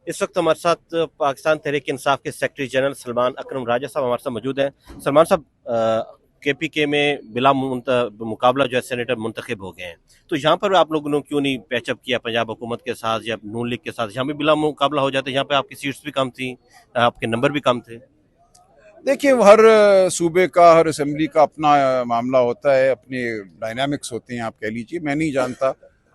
इस वक्त हमारे साथ पाकिस्तान तहरीक इंसाफ के सेक्रेटरी जनरल सलमान अकरम राजा साहब हमारे साथ मौजूद हैं। सलमान साहब, केपीके में बिला मुकाबला जो है सेनेटर मुंतखब हो गए हैं, तो यहाँ पर आप लोगों ने क्यों नहीं पैचअप किया पंजाब हुकूमत के साथ या नून लीग के साथ? यहाँ भी बिला मुकाबला हो जाते, यहाँ पे आपकी सीट्स भी कम थी, आपके नंबर भी कम थे। देखिए, हर सूबे का, हर असेंबली का अपना मामला होता है, अपने डायनामिक्स होते हैं, आप कह लीजिए। मैं नहीं जानता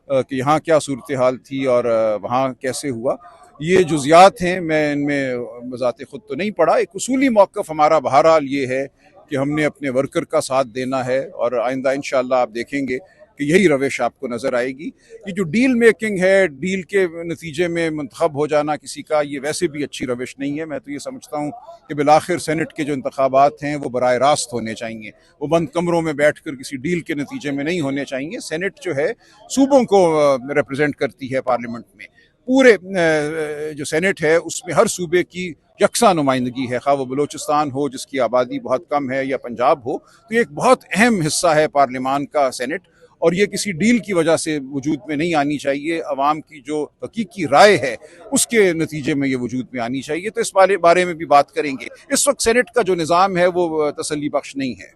कि यहाँ क्या सूरत हाल थी और वहाँ कैसे हुआ। ये जुजियात हैं, मैं इनमें बज़ाते खुद तो नहीं पड़ा। एक उसूली मौक़िफ़ हमारा बहरहाल ये है कि हमने अपने वर्कर का साथ देना है और आइंदा इंशाअल्लाह आप देखेंगे कि यही रविश आपको नज़र आएगी। ये जो डील मेकिंग है, डील के नतीजे में मुंतखब हो जाना किसी का, ये वैसे भी अच्छी रविश नहीं है। मैं तो ये समझता हूँ कि बिलाखिर सेनेट के जो इंतखाबात हैं वो बराह रास्त होने चाहिए, वो बंद कमरों में बैठ कर किसी डील के नतीजे में नहीं होने चाहिए। सेनेट जो है सूबों को रिप्रेजेंट करती है पार्लियामेंट में। पूरे जो सेनेट है उसमें हर सूबे की यकसा नुमाइंदगी है, खा वो बलूचिस्तान हो जिसकी आबादी बहुत कम है या पंजाब हो। तो ये एक बहुत अहम हिस्सा है पार्लियामान का सेनेट, और ये किसी डील की वजह से वजूद में नहीं आनी चाहिए। अवाम की जो हकीकी राय है उसके नतीजे में ये वजूद में आनी चाहिए। तो इस बारे में भी बात करेंगे। इस वक्त सेनेट का जो निज़ाम है वो तसल्ली बख्श नहीं है।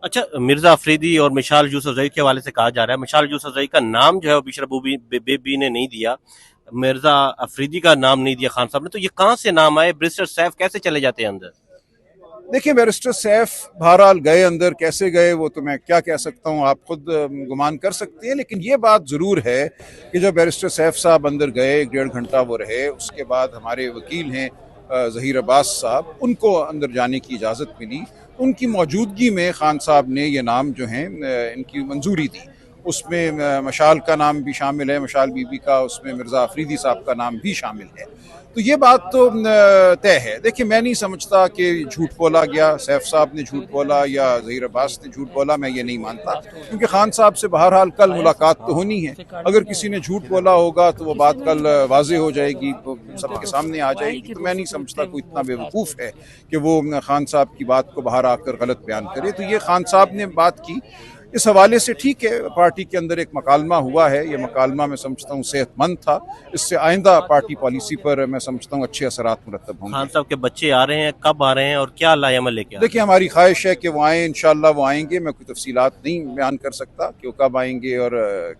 अच्छा, मिर्जा अफरीदी और मिशाल यूसुफजई के हवाले से कहा जा रहा है, मिशाल यूसुफजई का नाम जो है बिशर बेबी ने नहीं दिया, मिर्जा अफरीदी का नाम नहीं दिया खान साहब ने, तो ये कहाँ से नाम आए? बैरिस्टर सैफ कैसे चले जाते हैं अंदर? देखिए, बैरिस्टर सैफ बहरहाल गए अंदर, कैसे गए वो तो मैं क्या कह सकता हूँ, आप खुद गुमान कर सकते हैं। लेकिन ये बात ज़रूर है कि जब बैरिस्टर सैफ साहब अंदर गए, 1.5 घंटा वो रहे, उसके बाद हमारे वकील हैं ज़हीर अब्बास साहब, उनको अंदर जाने की इजाज़त मिली। उनकी मौजूदगी में खान साहब ने ये नाम जो हैं इनकी मंजूरी दी। उसमें मशाल का नाम भी शामिल है, मशाल बीबी का, उसमें मिर्ज़ा अफरीदी साहब का नाम भी शामिल है। तो ये बात तो तय है। देखिए, मैं नहीं समझता कि झूठ बोला गया, सैफ साहब ने झूठ बोला या ज़हीर अब्बास ने झूठ बोला, मैं ये नहीं मानता। क्योंकि खान साहब से बहरहाल कल मुलाकात तो होनी है। अगर किसी ने झूठ बोला होगा तो वो बात कल वाज़े हो जाएगी, सबके सामने आ जाएगी। तो मैं नहीं समझता कोई इतना बेवकूफ़ है कि वो खान साहब की बात को बाहर आकर गलत बयान करे। तो ये खान साहब ने बात की, इस हवाले से ठीक है, पार्टी के अंदर एक मकालमा हुआ है। ये मकालमा मैं समझता हूँ सेहतमंद था। इससे आइंदा पार्टी पॉलिसी पर मैं समझता हूँ अच्छे असरात मुरतब होंगे। खान साहब के बच्चे आ रहे हैं, कब आ रहे हैं और क्या लाएमल लेके आ रहे हैं? देखिए, हमारी ख्वाहिश है कि वो आएँ, इंशाअल्लाह वो आएंगे। मैं कोई तफसीलात नहीं बयान कर सकता कि वो कब आएंगे और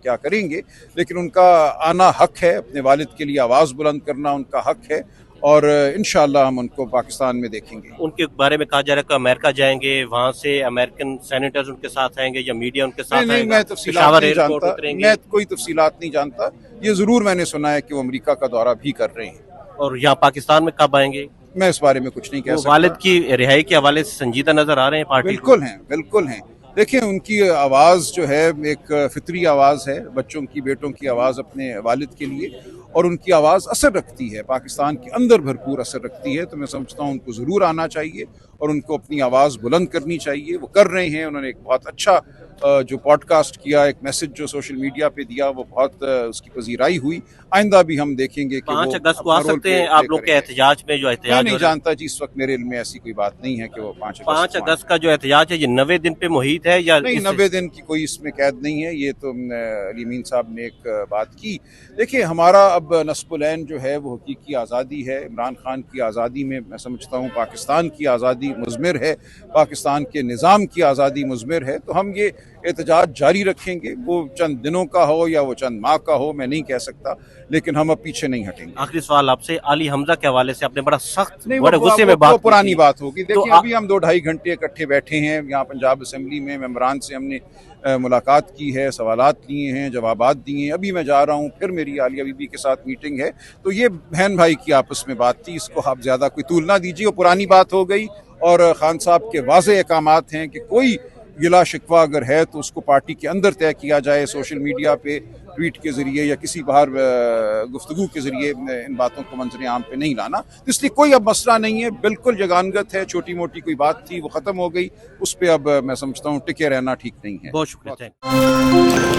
क्या करेंगे, लेकिन उनका आना हक है। अपने वालिद के लिए आवाज़ बुलंद करना उनका हक है और इंशाअल्लाह हम उनको पाकिस्तान में देखेंगे। उनके बारे में कहा जा रहा है कि अमेरिका जाएंगे, वहां से अमेरिकन सेनेटर्स उनके साथ आएंगे या मीडिया उनके साथ नहीं, आएगा? मैं तफसीलात नहीं जानता, मैं कोई तफसीलात नहीं जानता। ये ज़रूर मैंने सुना है कि वो अमेरिका का दौरा भी कर रहे हैं। और यहाँ पाकिस्तान में कब आएंगे? मैं इस बारे में कुछ नहीं कह सकता। वालिद की रिहाई के हवाले से संजीदा नजर आ रहे हैं पार्टी? बिल्कुल हैं, बिल्कुल हैं। देखिए, उनकी आवाज़ जो है एक फितरी आवाज़ है, बच्चों की, बेटों की आवाज़ अपने वालिद के लिए, और उनकी आवाज़ असर रखती है, पाकिस्तान के अंदर भरपूर असर रखती है। तो मैं समझता हूँ उनको ज़रूर आना चाहिए और उनको अपनी आवाज़ बुलंद करनी चाहिए। वो कर रहे हैं। उन्होंने एक बहुत अच्छा जो पॉडकास्ट किया, एक मैसेज जो सोशल मीडिया पे दिया, वो बहुत उसकी पजीराई हुई। आइंदा भी हम देखेंगे कि 5 अगस्त को आ सकते हैं आप लोग के एहतजाज में? जो मैं एहतजाज नहीं जानता जी, इस वक्त मेरे इल्म में ऐसी कोई बात नहीं है कि वो 5 अगस्त का जो एहतजाज है ये 90 दिन पे मुहित है या नहीं? 90 दिन की कोई इसमें कैद नहीं है। ये तो अली मीन साहब ने एक बात की। देखिए, हमारा अब नस्बुल-ऐन जो है वो हकीकी आज़ादी है। इमरान खान की आज़ादी में मैं समझता हूँ पाकिस्तान की आज़ादी मुज़मिर है, पाकिस्तान के निज़ाम की आज़ादी मुज़मिर है। तो हम ये एहतजाज जारी रखेंगे, वो चंद दिनों का हो या वो चंद माह का हो, मैं नहीं कह सकता, लेकिन हम अब पीछे नहीं हटेंगे। आखिरी सवाल आपसे, अली हमजा के हवाले से आपने बड़ा सख्त, नहीं, बड़े गुस्से में बात, पुरानी बात होगी। देखिए, तो अभी हम 2-2.5 घंटे इकट्ठे बैठे हैं यहाँ पंजाब असेंबली में। मेंबरान से हमने मुलाकात की है, सवालात लिए हैं, जवाबात दिए हैं। अभी मैं जा रहा हूँ, फिर मेरी आलिया बीबी के साथ मीटिंग है। तो ये बहन भाई की आपस में बात थी, इसको आप ज़्यादा कोई तूल ना दीजिए। वो पुरानी बात हो गई और खान साहब के वाज़े अहकामात हैं कि कोई गिला शिकवा अगर है तो उसको पार्टी के अंदर तय किया जाए, सोशल मीडिया पे ट्वीट के ज़रिए या किसी बाहर गुफ्तगू के ज़रिए इन बातों को मंजर आम पे नहीं लाना। इसलिए कोई अब मसला नहीं है, बिल्कुल जगानगत है। छोटी मोटी कोई बात थी वो ख़त्म हो गई, उस पर अब मैं समझता हूँ टिके रहना ठीक नहीं है। बहुत शुक्रिया।